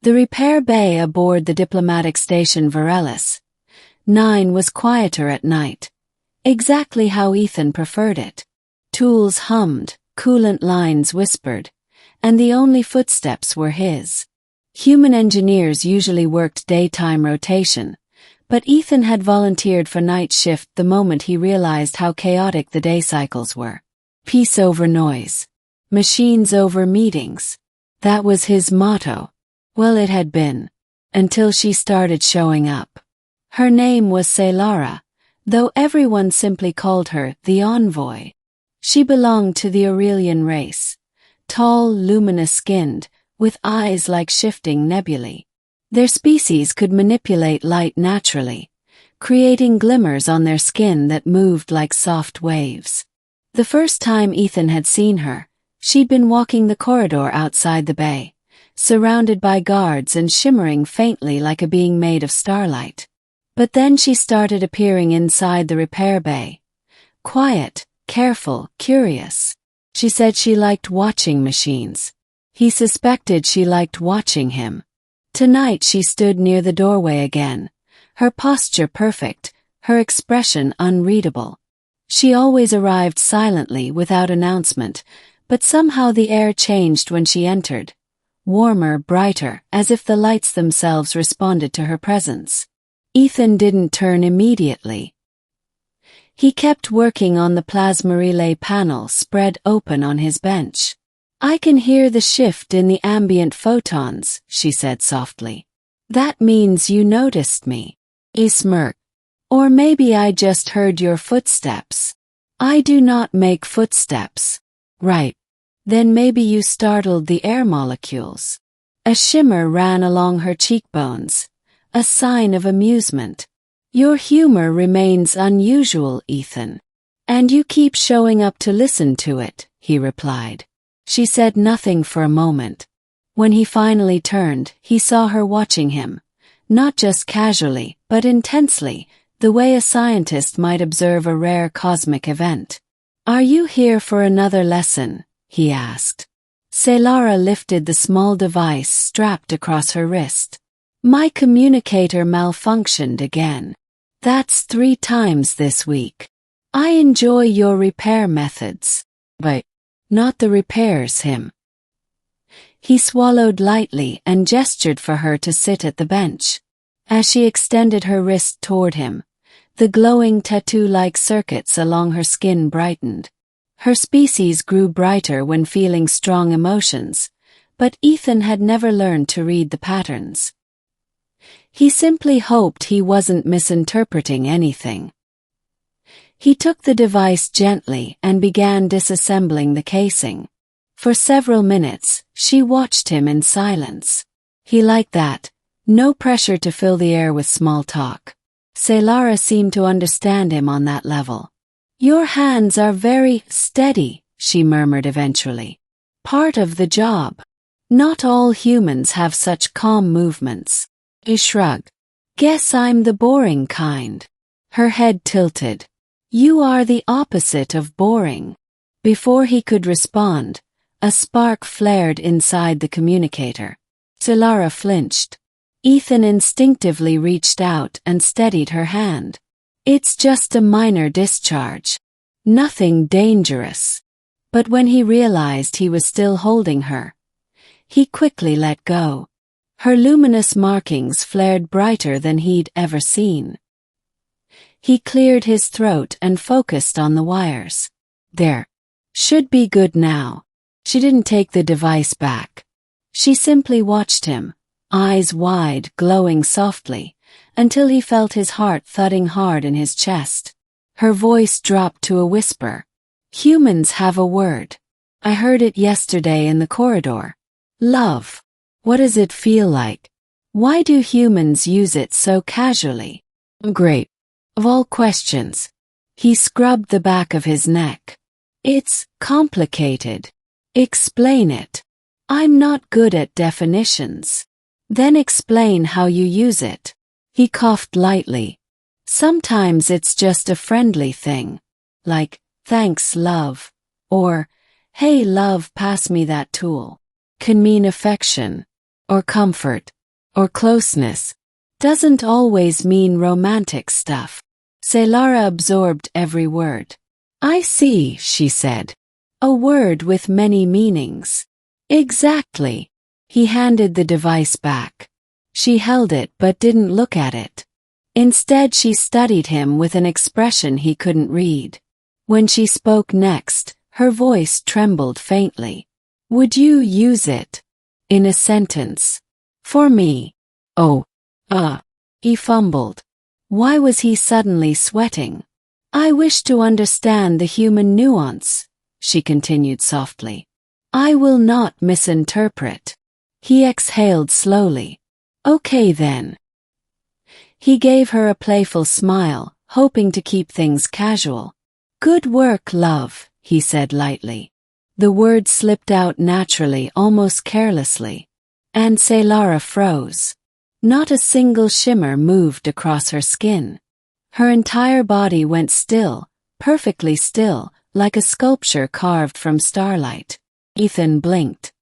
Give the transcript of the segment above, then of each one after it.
The repair bay aboard the diplomatic station Varellis 9 was quieter at night, exactly how Ethan preferred it. Tools hummed, coolant lines whispered, and the only footsteps were his. Human engineers usually worked daytime rotation, but Ethan had volunteered for night shift the moment he realized how chaotic the day cycles were. Peace over noise. Machines over meetings. That was his motto. Well, it had been. Until she started showing up. Her name was Selara, though everyone simply called her the Envoy. She belonged to the Aurelian race. Tall, luminous-skinned, with eyes like shifting nebulae. Their species could manipulate light naturally, creating glimmers on their skin that moved like soft waves. The first time Ethan had seen her, she'd been walking the corridor outside the bay, surrounded by guards and shimmering faintly like a being made of starlight. But then she started appearing inside the repair bay. Quiet, careful, curious. She said she liked watching machines. He suspected she liked watching him. Tonight she stood near the doorway again, her posture perfect, her expression unreadable. She always arrived silently without announcement, but somehow the air changed when she entered. Warmer, brighter, as if the lights themselves responded to her presence. Ethan didn't turn immediately. He kept working on the plasma relay panel spread open on his bench. "I can hear the shift in the ambient photons," she said softly. "That means you noticed me." He smirked. "Or maybe I just heard your footsteps." "I do not make footsteps." "Right. Then maybe you startled the air molecules." A shimmer ran along her cheekbones, a sign of amusement. "Your humor remains unusual, Ethan. And you keep showing up to listen to it," he replied. She said nothing for a moment. When he finally turned, he saw her watching him, not just casually, but intensely, the way a scientist might observe a rare cosmic event. "Are you here for another lesson?" he asked. Selara lifted the small device strapped across her wrist. "My communicator malfunctioned again. That's 3 times this week. I enjoy your repair methods. But not the repairs, him." He swallowed lightly and gestured for her to sit at the bench. As she extended her wrist toward him, the glowing tattoo-like circuits along her skin brightened. Her species grew brighter when feeling strong emotions, but Ethan had never learned to read the patterns. He simply hoped he wasn't misinterpreting anything. He took the device gently and began disassembling the casing. For several minutes, she watched him in silence. He liked that, no pressure to fill the air with small talk. Selara seemed to understand him on that level. "Your hands are very steady," she murmured eventually. "Part of the job. Not all humans have such calm movements." He shrugged. "Guess I'm the boring kind." Her head tilted. "You are the opposite of boring." Before he could respond, a spark flared inside the communicator. Selara flinched. Ethan instinctively reached out and steadied her hand. "It's just a minor discharge. Nothing dangerous." But when he realized he was still holding her, he quickly let go. Her luminous markings flared brighter than he'd ever seen. He cleared his throat and focused on the wires. "There. Should be good now." She didn't take the device back. She simply watched him, eyes wide, glowing softly, until he felt his heart thudding hard in his chest. Her voice dropped to a whisper. "Humans have a word. I heard it yesterday in the corridor. Love. What does it feel like? Why do humans use it so casually?" "Great. Of all questions." He scrubbed the back of his neck. "It's complicated. Explain it." "I'm not good at definitions." "Then explain how you use it." He coughed lightly. "Sometimes it's just a friendly thing. Like, 'Thanks, love,' or 'Hey, love, pass me that tool.' Can mean affection. or comfort, or closeness, doesn't always mean romantic stuff. Lara absorbed every word. I see, she said. A word with many meanings. Exactly. He handed the device back. She held it but didn't look at it. Instead, she studied him with an expression he couldn't read. When she spoke next, her voice trembled faintly. Would you use it? In a sentence. For me. Oh. He fumbled. Why was he suddenly sweating? I wish to understand the human nuance, she continued softly. I will not misinterpret. He exhaled slowly. Okay then. He gave her a playful smile, hoping to keep things casual. Good work, love, he said lightly. The words slipped out naturally, almost carelessly. And Lara froze. Not a single shimmer moved across her skin. Her entire body went still, perfectly still, like a sculpture carved from starlight. Ethan blinked.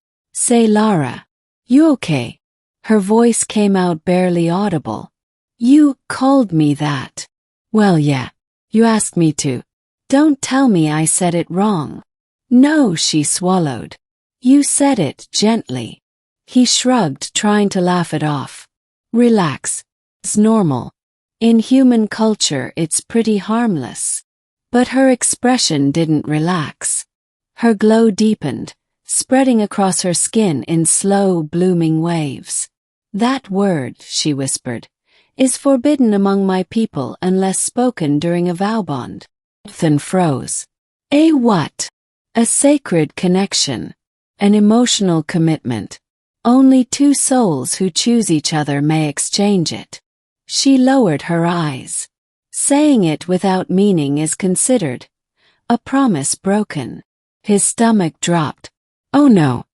Lara, you okay? Her voice came out barely audible. You called me that. Well, yeah. You asked me to. Don't tell me I said it wrong. No, she swallowed. You said it gently. He shrugged, trying to laugh it off. Relax. It's normal. In human culture, it's pretty harmless. But her expression didn't relax. Her glow deepened, spreading across her skin in slow, blooming waves. That word, she whispered, is forbidden among my people unless spoken during a vow bond. Ethan froze. A what? A sacred connection. An emotional commitment. Only two souls who choose each other may exchange it. She lowered her eyes. Saying it without meaning is considered a promise broken. His stomach dropped. Oh no.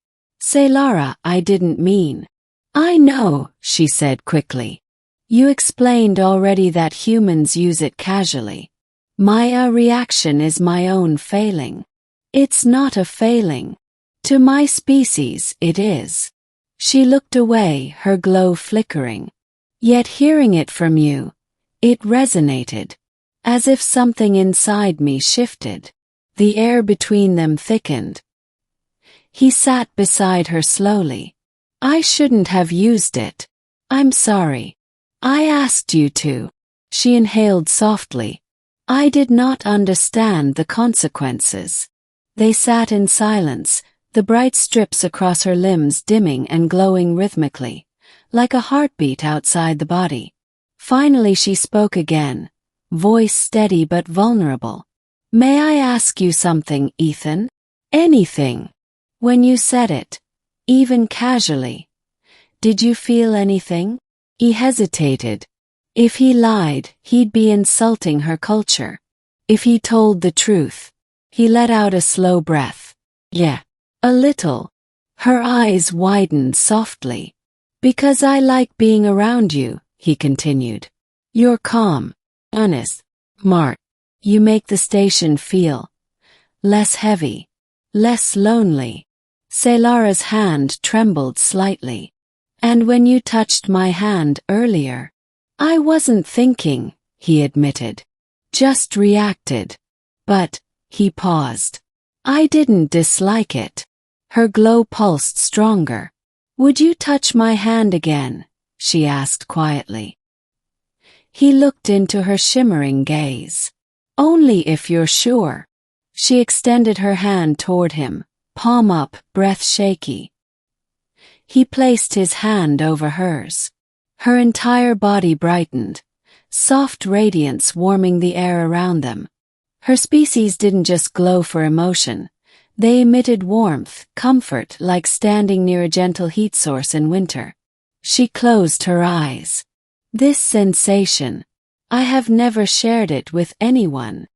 Lara, I didn't mean. I know, she said quickly. You explained already that humans use it casually. My reaction is my own failing. It's not a failing. To my species, it is. She looked away, her glow flickering. Yet hearing it from you, it resonated. As if something inside me shifted. The air between them thickened. He sat beside her slowly. I shouldn't have used it. I'm sorry. I asked you to. She inhaled softly. I did not understand the consequences. They sat in silence, the bright strips across her limbs dimming and glowing rhythmically, like a heartbeat outside the body. Finally she spoke again, voice steady but vulnerable. May I ask you something, Ethan? Anything. When you said it, even casually, did you feel anything? He hesitated. If he lied, he'd be insulting her culture. If he told the truth, he let out a slow breath. Yeah. A little. Her eyes widened softly. Because I like being around you, he continued. You're calm, honest, smart. You make the station feel less heavy, less lonely. Lara's hand trembled slightly. And when you touched my hand earlier, I wasn't thinking, he admitted. Just reacted. But, he paused. I didn't dislike it. Her glow pulsed stronger. Would you touch my hand again? She asked quietly. He looked into her shimmering gaze. Only if you're sure. She extended her hand toward him, palm up, breath shaky. He placed his hand over hers. Her entire body brightened, soft radiance warming the air around them. Her species didn't just glow for emotion. They emitted warmth, comfort, like standing near a gentle heat source in winter. She closed her eyes. This sensation. I have never shared it with anyone.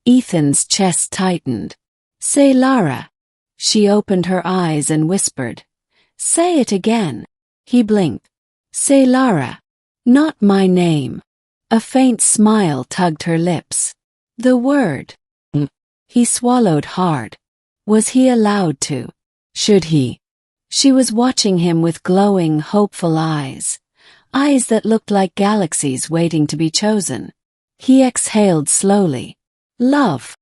Ethan's chest tightened. Say Lara. She opened her eyes and whispered. Say it again. He blinked. Say Lara. Not my name. A faint smile tugged her lips. The word. He swallowed hard. Was he allowed to? Should he? She was watching him with glowing, hopeful eyes. Eyes that looked like galaxies waiting to be chosen. He exhaled slowly. Love.